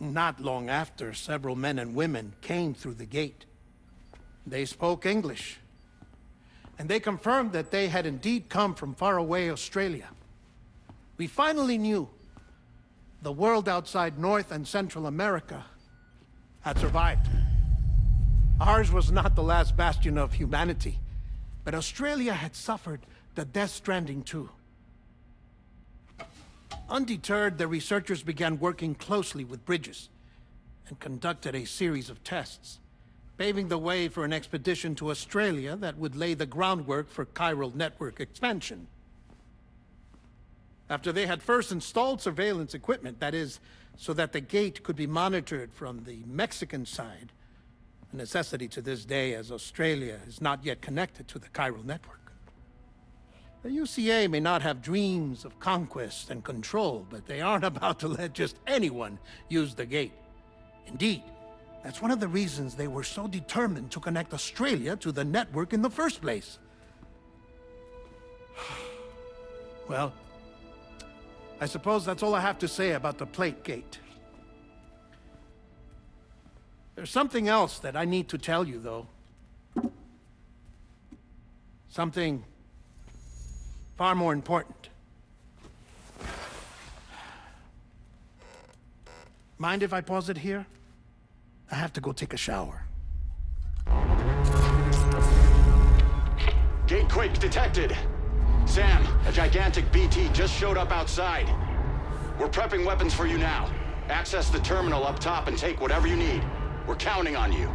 Not long after, several men and women came through the gate. They spoke English, and they confirmed that they had indeed come from faraway Australia. We finally knew the world outside North and Central America had survived. Ours was not the last bastion of humanity, but Australia had suffered the Death Stranding too. Undeterred, the researchers began working closely with Bridges and conducted a series of tests, paving the way for an expedition to Australia that would lay the groundwork for chiral network expansion. After they had first installed surveillance equipment, that is, so that the gate could be monitored from the Mexican side, a necessity to this day as Australia is not yet connected to the chiral network. The UCA may not have dreams of conquest and control, but they aren't about to let just anyone use the gate. Indeed, that's one of the reasons they were so determined to connect Australia to the network in the first place. Well, I suppose that's all I have to say about the plate gate. There's something else that I need to tell you, though. Something far more important. Mind if I pause it here? I have to go take a shower. Gate quake detected. Sam, a gigantic BT just showed up outside. We're prepping weapons for you now. Access the terminal up top and take whatever you need. We're counting on you.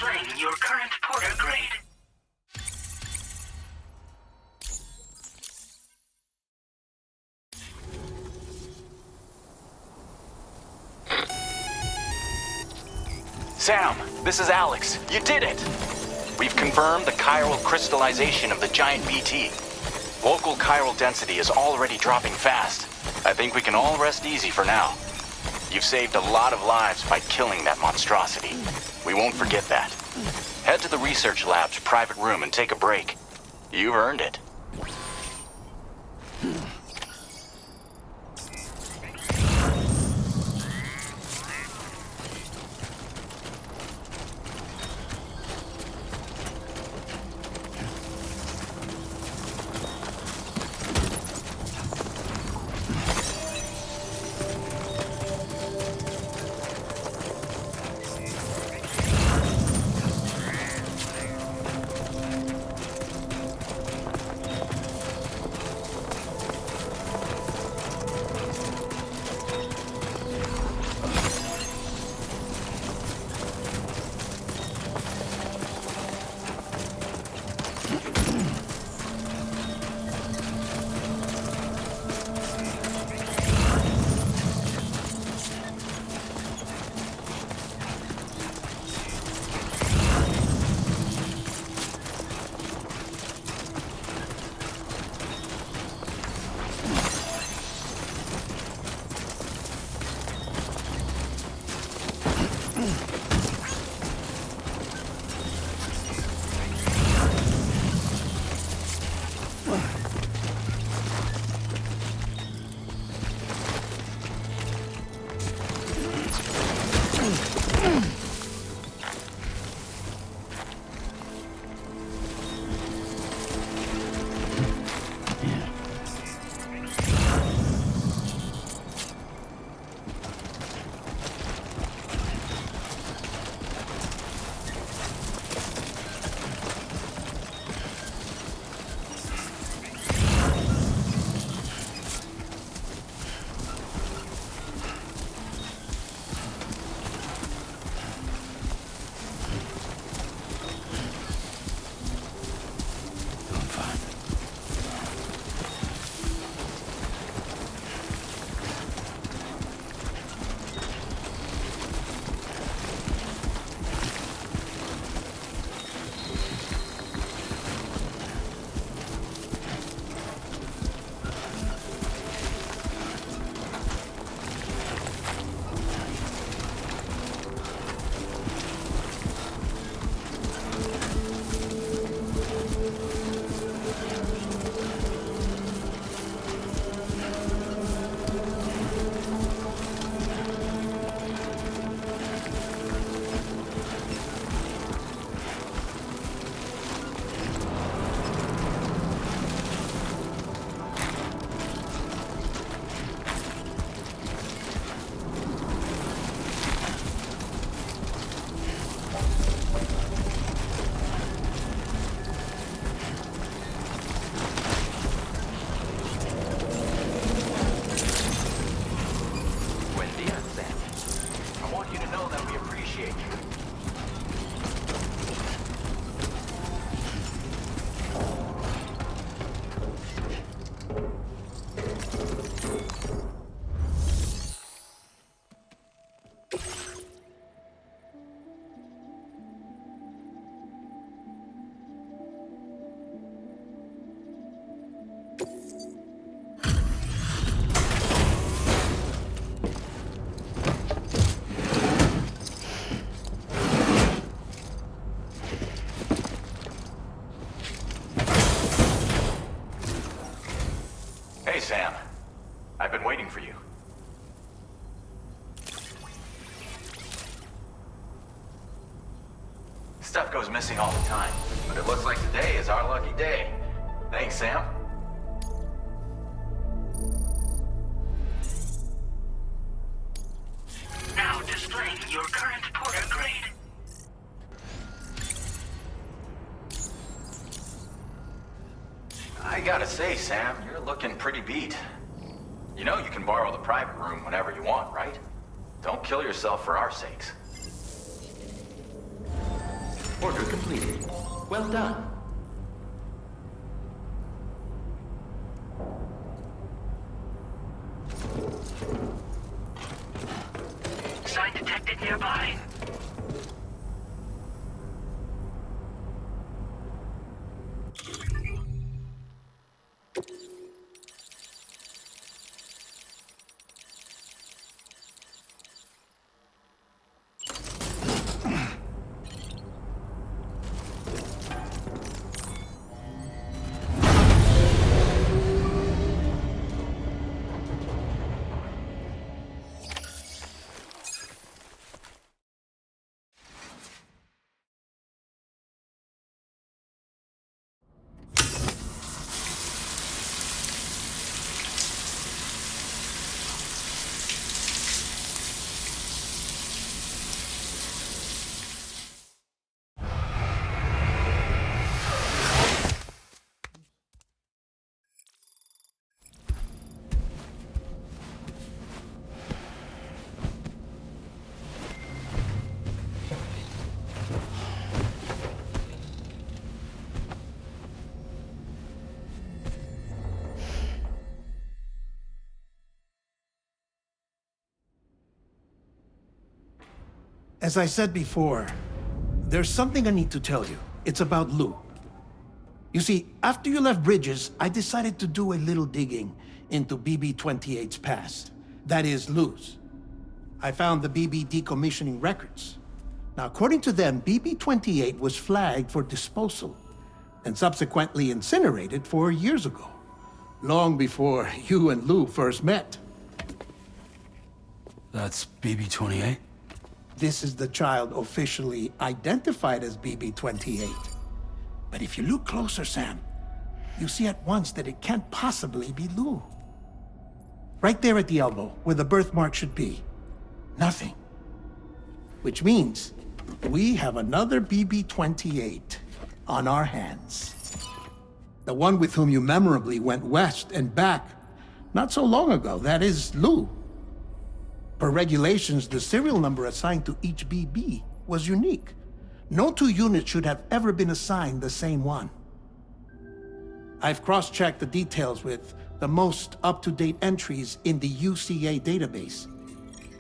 displaying your current porter grade. Sam, this is Alex. You did it! We've confirmed the chiral crystallization of the giant BT. Local chiral density is already dropping fast. I think we can all rest easy for now. You've saved a lot of lives by killing that monstrosity. We won't forget that. Head to the research lab's private room and take a break. You've earned it. Hey, Sam. I've been waiting for you. Stuff goes missing all the time, but it looks like today is our lucky day. Thanks, Sam. Now displaying your current porter grade. I gotta say, Sam, you're looking pretty beat. You know you can borrow the private room whenever you want, right? Don't kill yourself for our sakes. Order completed. Well done. Sign detected nearby. As I said before, there's something I need to tell you. It's about Lou. You see, after you left Bridges, I decided to do a little digging into BB-28's past. That is, Lou's. I found the BB decommissioning records. Now, according to them, BB-28 was flagged for disposal and subsequently incinerated 4 years ago, long before you and Lou first met. That's BB-28? This is the child officially identified as BB-28. But if you look closer, Sam, you see at once that it can't possibly be Lou. Right there at the elbow, where the birthmark should be. Nothing. Which means we have another BB-28 on our hands. The one with whom you memorably went west and back not so long ago, that is Lou. Per regulations, the serial number assigned to each BB was unique. No two units should have ever been assigned the same one. I've cross-checked the details with the most up-to-date entries in the UCA database.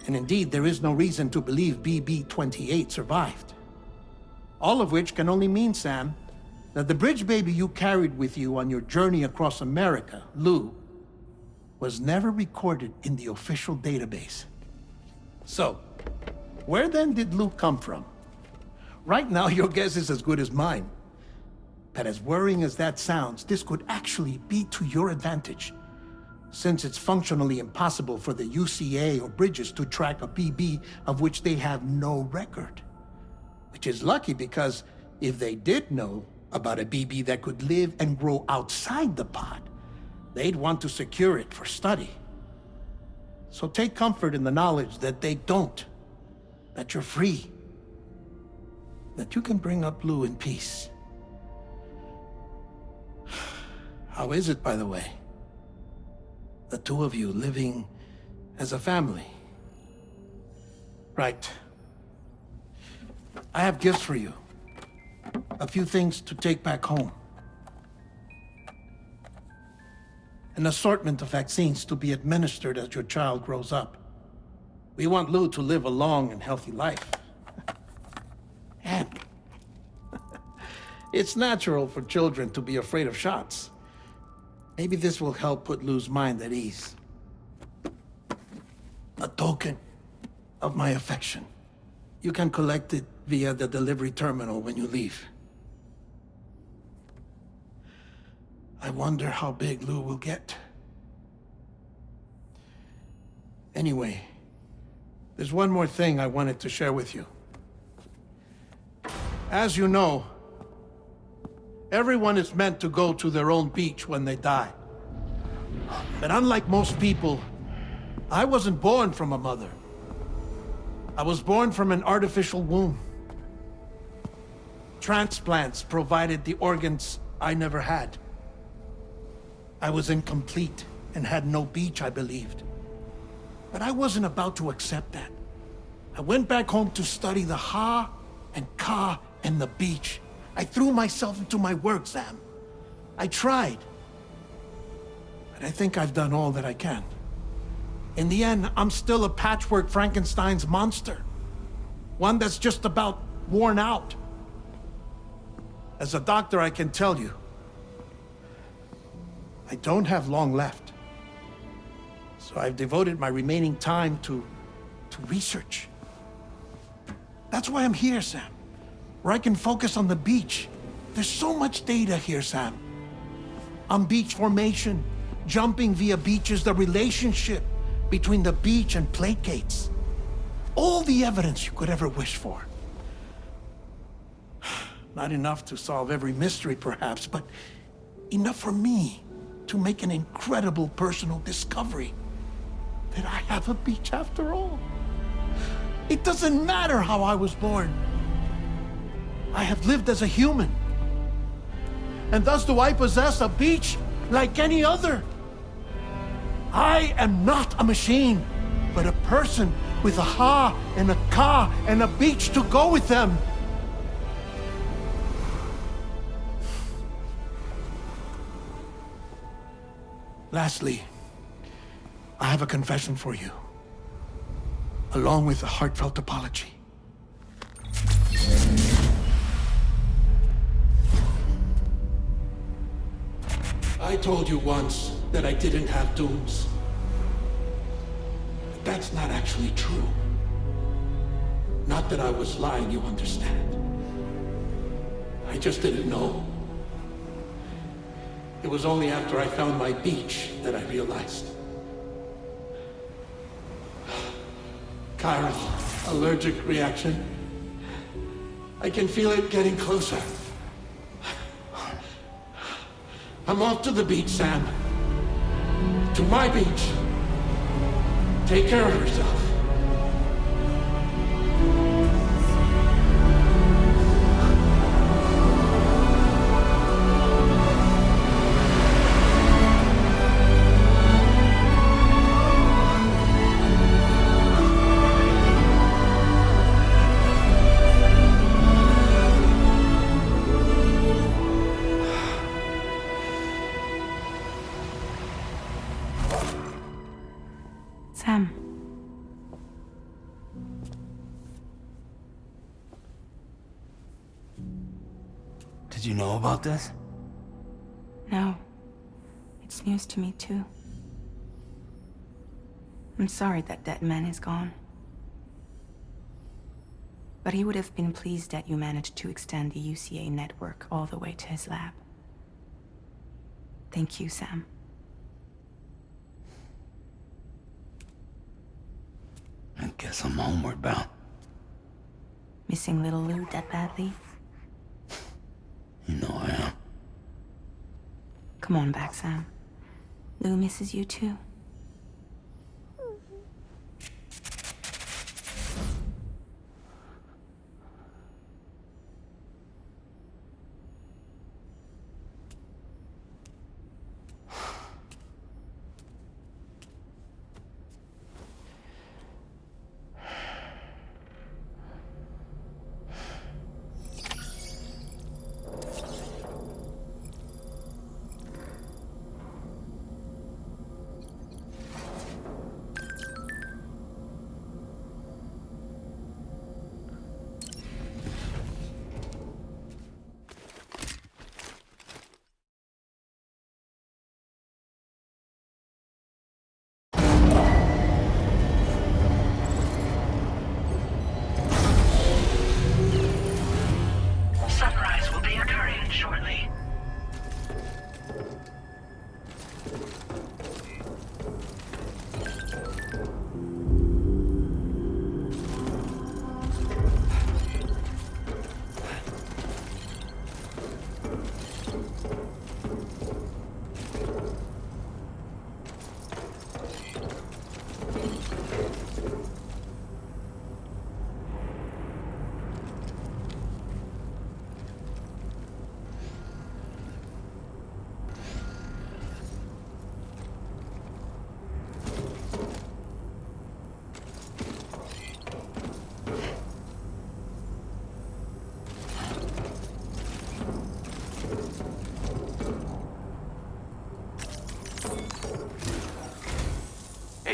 And indeed, there is no reason to believe BB-28 survived. All of which can only mean, Sam, that the bridge baby you carried with you on your journey across America, Lou, was never recorded in the official database. So, where then did Lou come from? Right now, your guess is as good as mine. But as worrying as that sounds, this could actually be to your advantage, since it's functionally impossible for the UCA or Bridges to track a BB of which they have no record. Which is lucky because if they did know about a BB that could live and grow outside the pod, they'd want to secure it for study. So take comfort in the knowledge that they don't, that you're free, that you can bring up Lou in peace. How is it, by the way? The two of you living as a family? Right. I have gifts for you. A few things to take back home. An assortment of vaccines to be administered as your child grows up. We want Lou to live a long and healthy life. And it's natural for children to be afraid of shots. Maybe this will help put Lou's mind at ease. A token of my affection. You can collect it via the delivery terminal when you leave. I wonder how big Lou will get. Anyway, there's one more thing I wanted to share with you. As you know, everyone is meant to go to their own beach when they die. But unlike most people, I wasn't born from a mother. I was born from an artificial womb. Transplants provided the organs I never had. I was incomplete and had no beach, I believed. But I wasn't about to accept that. I went back home to study the Ha and Ka and the beach. I threw myself into my work, Sam. I tried. But I think I've done all that I can. In the end, I'm still a patchwork Frankenstein's monster. One that's just about worn out. As a doctor, I can tell you, I don't have long left. So I've devoted my remaining time to research. That's why I'm here, Sam. Where I can focus on the beach. There's so much data here, Sam. On beach formation, jumping via beaches, the relationship between the beach and plate gates. All the evidence you could ever wish for. Not enough to solve every mystery, perhaps, but enough for me to make an incredible personal discovery. That I have a beach after all. It doesn't matter how I was born. I have lived as a human. And thus do I possess a beach like any other. I am not a machine, but a person with a ha and a ka and a beach to go with them. Lastly, I have a confession for you, along with a heartfelt apology. I told you once that I didn't have dooms. But that's not actually true. Not that I was lying, you understand. I just didn't know. It was only after I found my beach that I realized. Chiral allergic reaction. I can feel it getting closer. I'm off to the beach, Sam. To my beach. Take care of yourself. Sam. Did you know about this? No. It's news to me, too. I'm sorry that man is gone. But he would have been pleased that you managed to extend the UCA network all the way to his lab. Thank you, Sam. I guess I'm homeward bound. Missing little Lou that badly? You know I am. Come on back, Sam. Lou misses you too.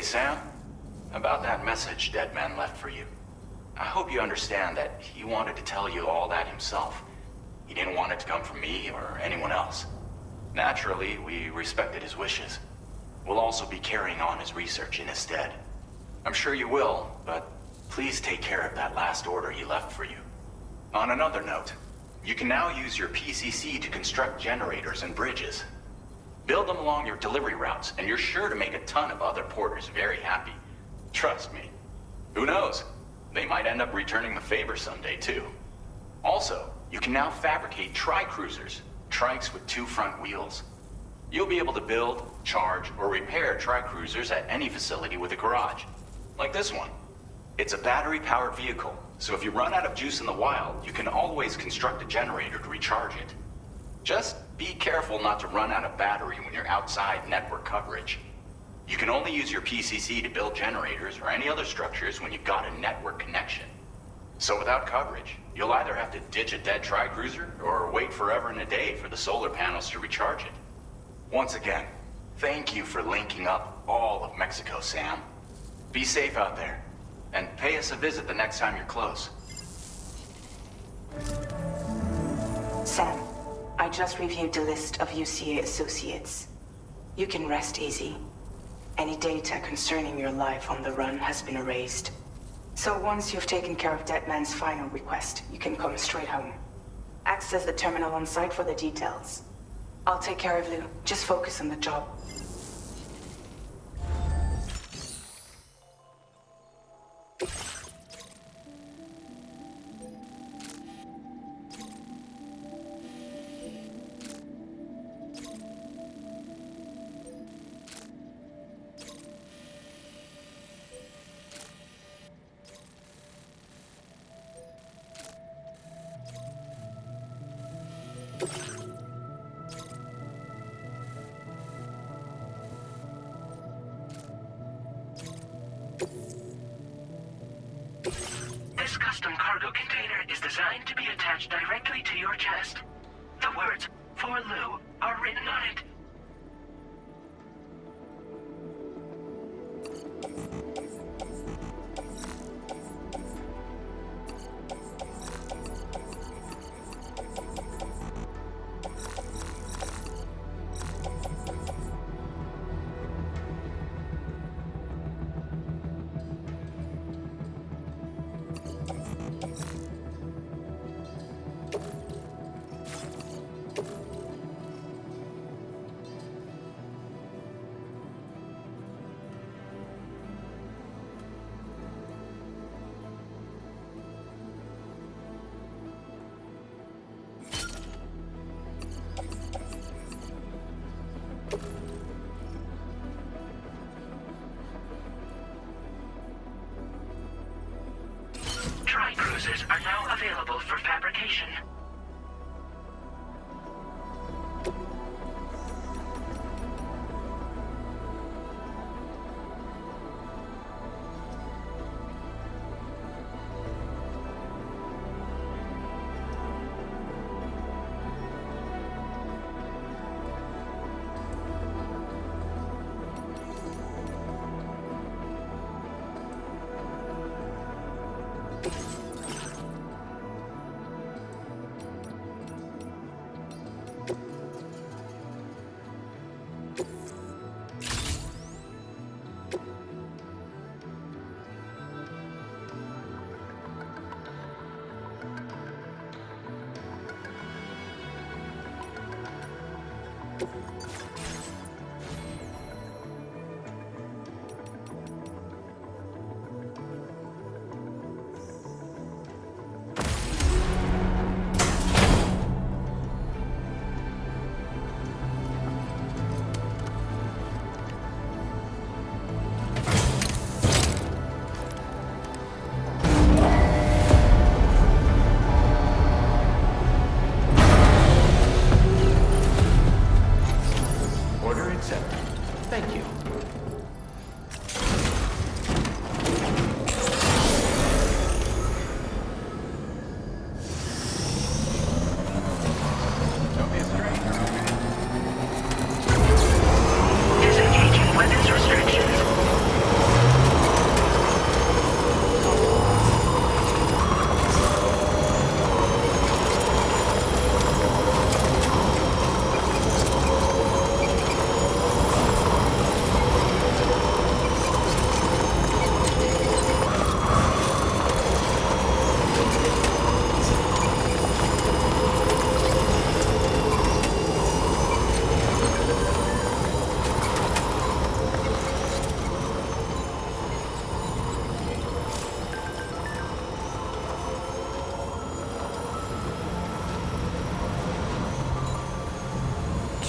Hey, Sam. About that message Deadman left for you. I hope you understand that he wanted to tell you all that himself. He didn't want it to come from me or anyone else. Naturally, we respected his wishes. We'll also be carrying on his research in his stead. I'm sure you will, but please take care of that last order he left for you. On another note, you can now use your PCC to construct generators and bridges. Build them along your delivery routes, and you're sure to make a ton of other porters very happy. Trust me. Who knows? They might end up returning the favor someday, too. Also, you can now fabricate tri-cruisers, trikes with 2 front wheels. You'll be able to build, charge, or repair tri-cruisers at any facility with a garage. Like this one. It's a battery-powered vehicle, so if you run out of juice in the wild, you can always construct a generator to recharge it. Just be careful not to run out of battery when you're outside network coverage. You can only use your PCC to build generators or any other structures when you've got a network connection. So without coverage, you'll either have to ditch a dead tri-cruiser or wait forever and a day for the solar panels to recharge it. Once again, thank you for linking up all of Mexico, Sam. Be safe out there, and pay us a visit the next time you're close. Sam, I just reviewed the list of UCA associates. You can rest easy. Any data concerning your life on the run has been erased. So once you've taken care of Deadman's final request, you can come straight home. Access the terminal on site for the details. I'll take care of Lou. Just focus on the job. This custom cargo container is designed to be attached directly to your chest. The words, "For Lou," are written on it. Tri-cruisers are now available for fabrication.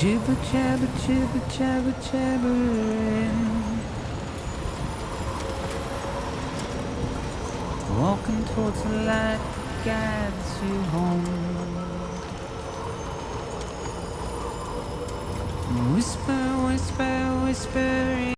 Jibber jabber jibber jabber jabbering. Walking towards the light that guides you home. Whisper, whisper, whispering.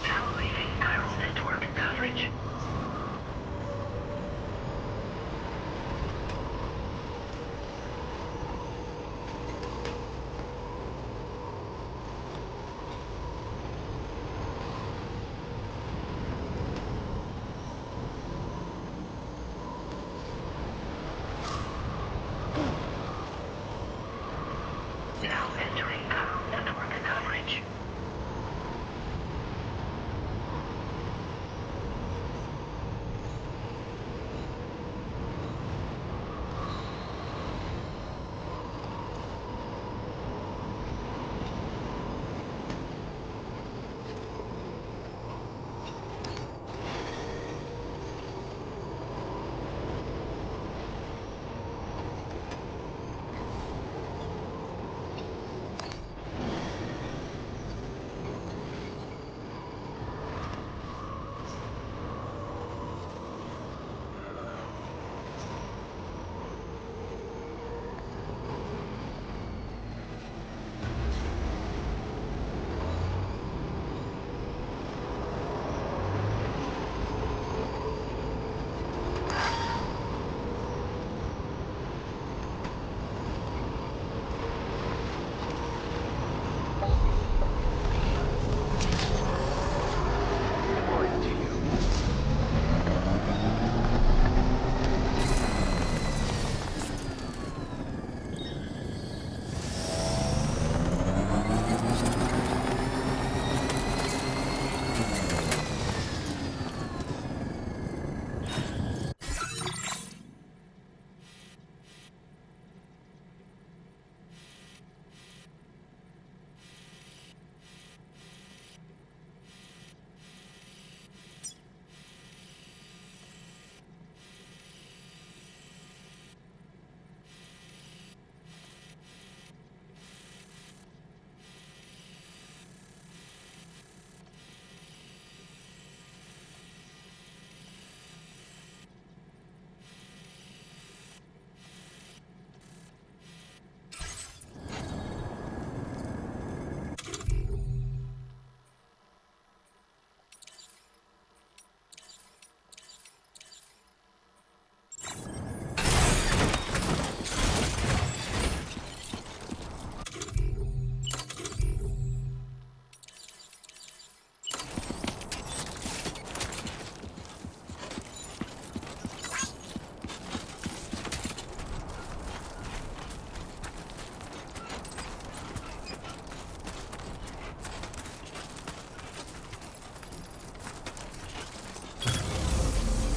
Now leaving chiral network coverage. Now entering chiral network coverage.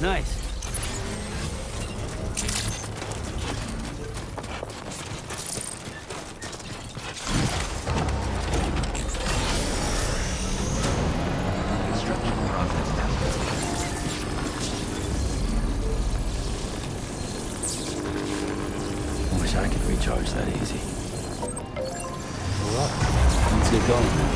Nice. Construction process after. I wish I could recharge that easy. Let's get going.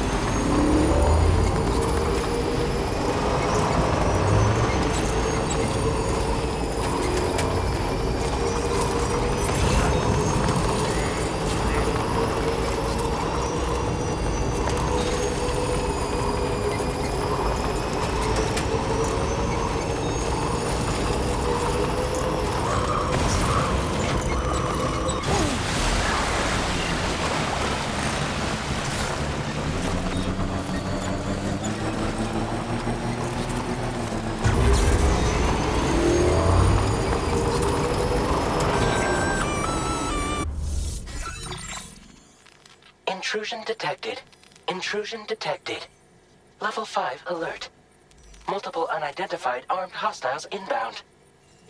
Intrusion detected. Intrusion detected. Level 5 alert. Multiple unidentified armed hostiles inbound.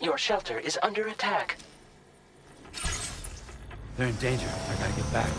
Your shelter is under attack. They're in danger. I gotta get back.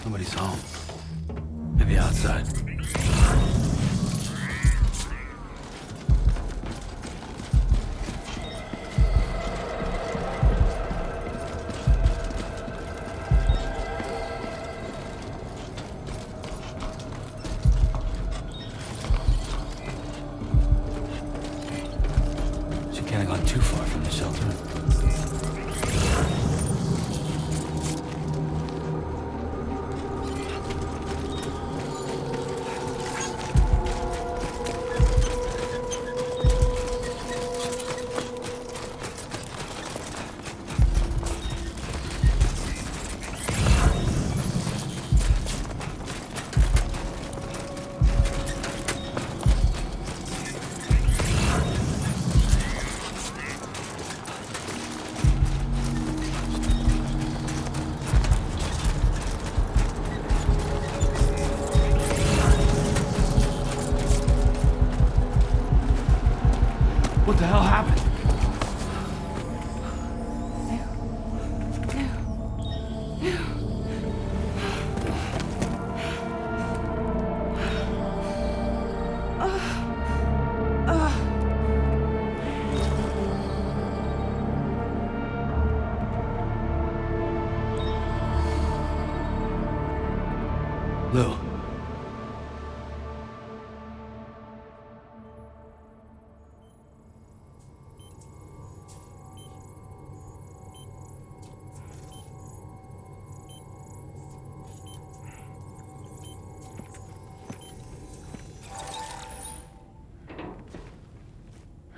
Nobody's home. Maybe outside. She can't have gone too far from the shelter. What the hell happened? Lou.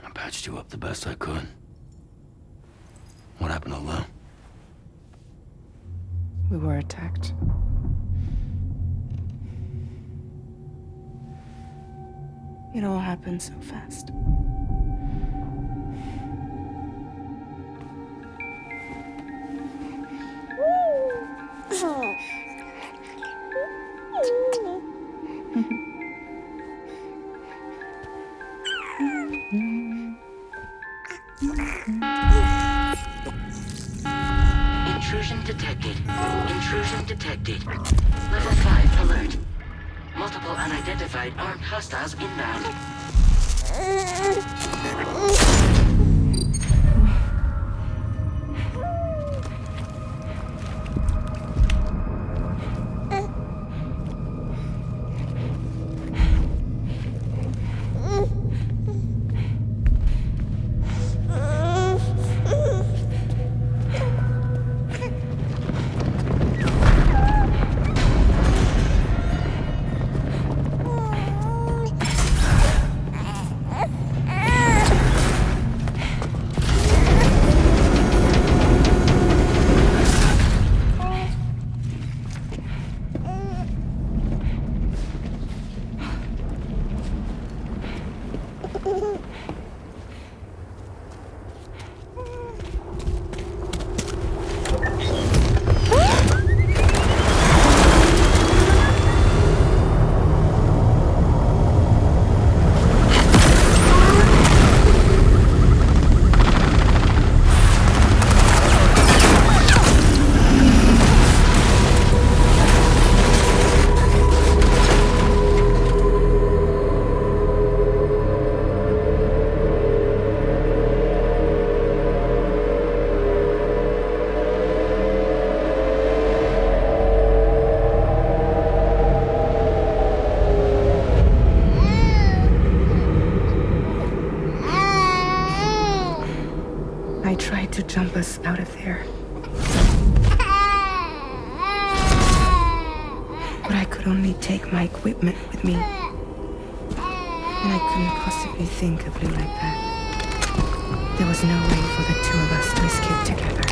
I patched you up the best I could. happened alone. We were attacked. It all happened so fast. Intrusion detected. Intrusion detected. Level 5 alert. Multiple unidentified armed hostiles inbound. I tried to jump us out of there. But I could only take my equipment with me. And I couldn't possibly think of Lou like that. There was no way for the two of us to escape together.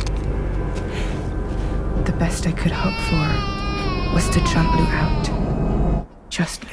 The best I could hope for was to jump Lou out. Just Lou.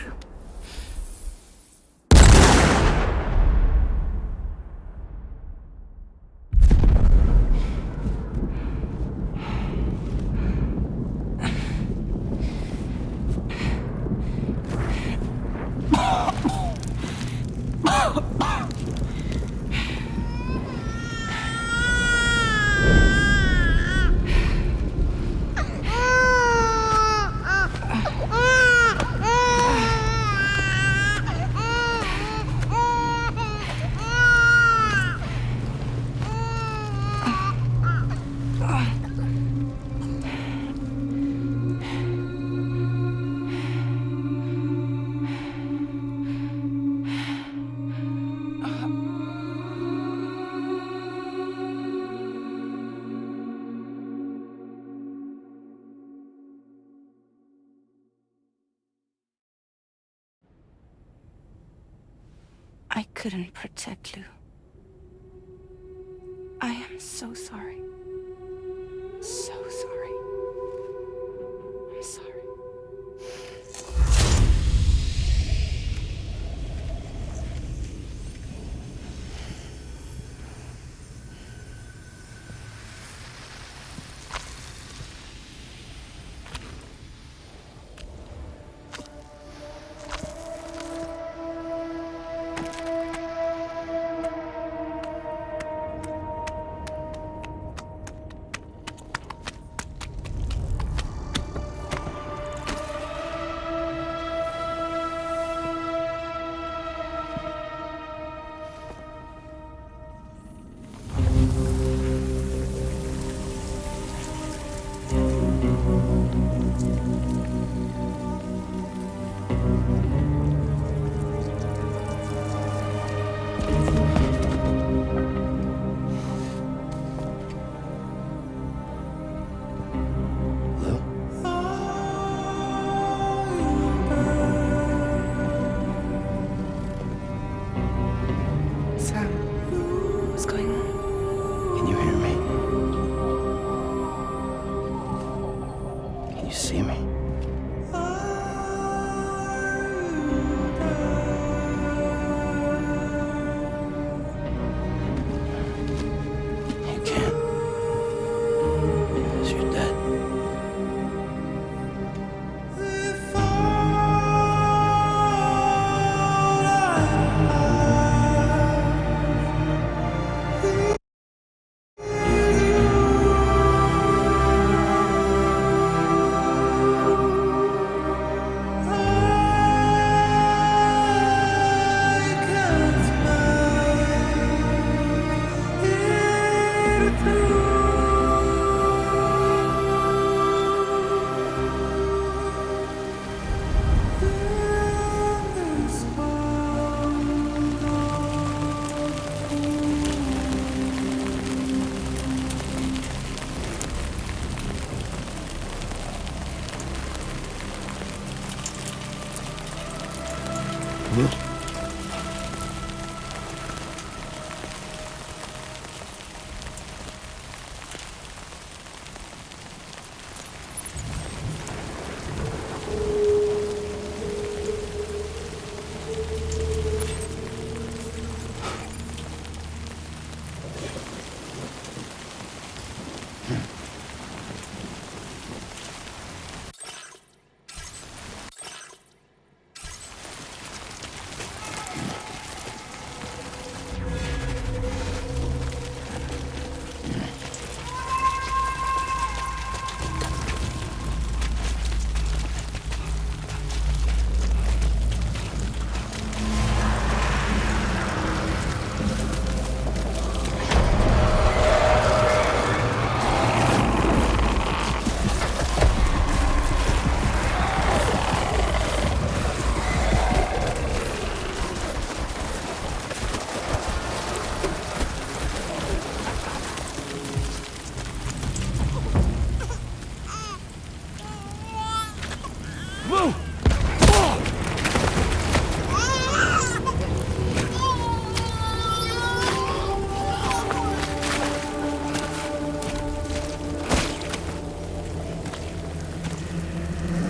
I couldn't protect Lou. I am so sorry. So sorry. I'm sorry.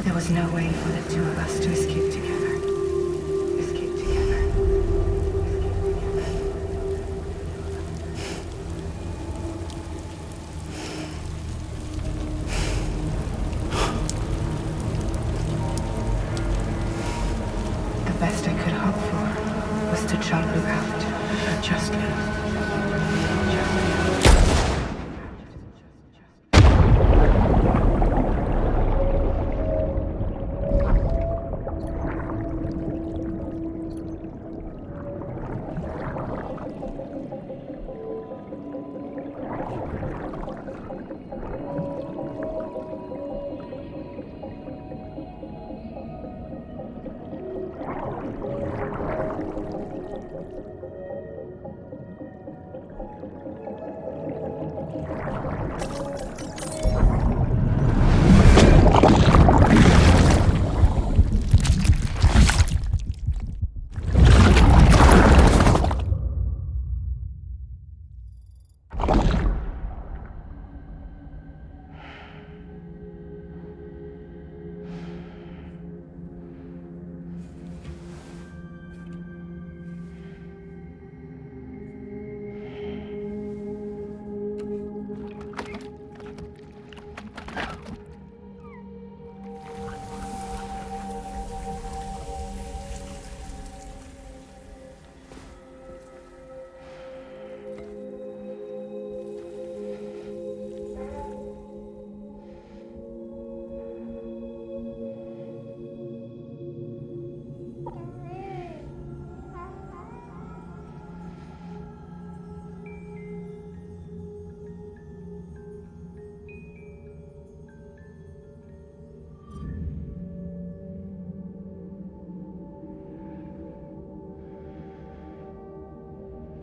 There was no way for the two of us to escape together. Escape together. The best I could hope for was to jump you out. Just leave.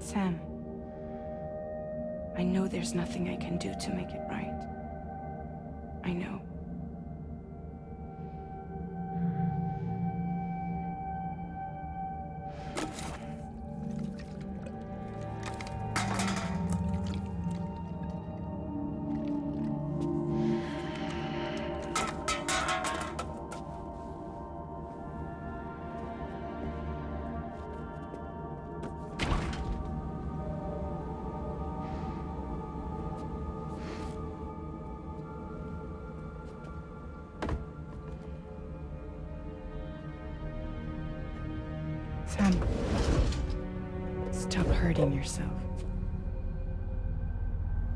Sam, I know there's nothing I can do to make it right. I know. Sam, stop hurting yourself.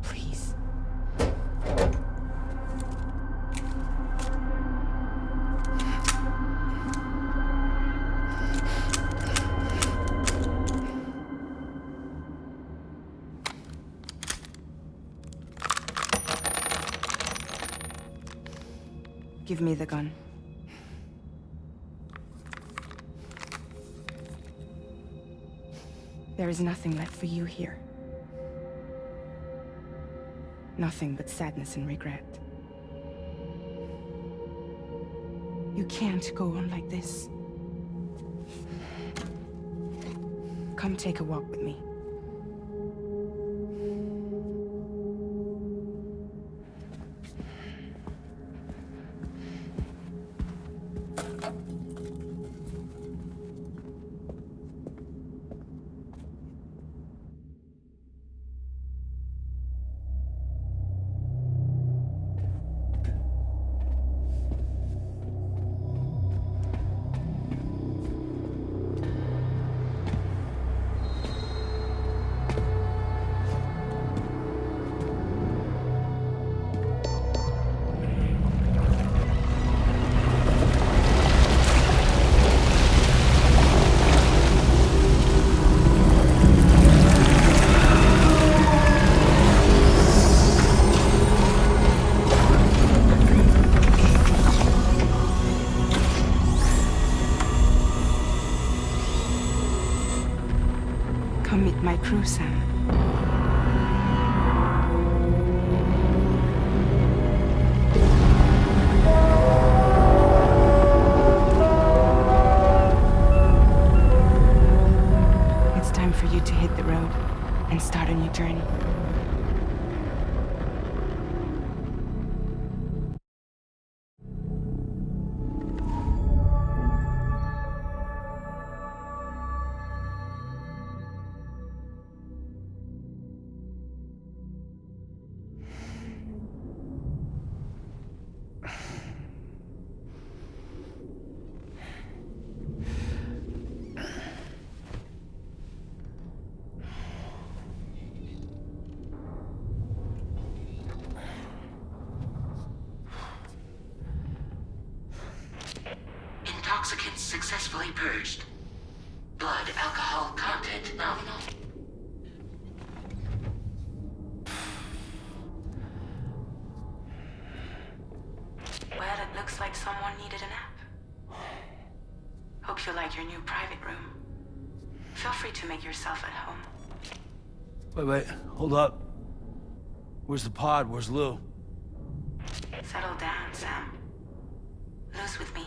Please. Give me the gun. There is nothing left for you here. Nothing but sadness and regret. You can't go on like this. Come take a walk with me. Come meet my crew, Sam. It's time for you to hit the road and start a new journey. Intoxicants successfully purged. Blood alcohol content nominal. Well, it looks like someone needed a nap. Hope you like your new private room. Feel free to make yourself at home. Wait, hold up. Where's the pod? Where's Lou? Settle down, Sam. Lose with me.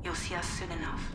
You'll see us soon enough.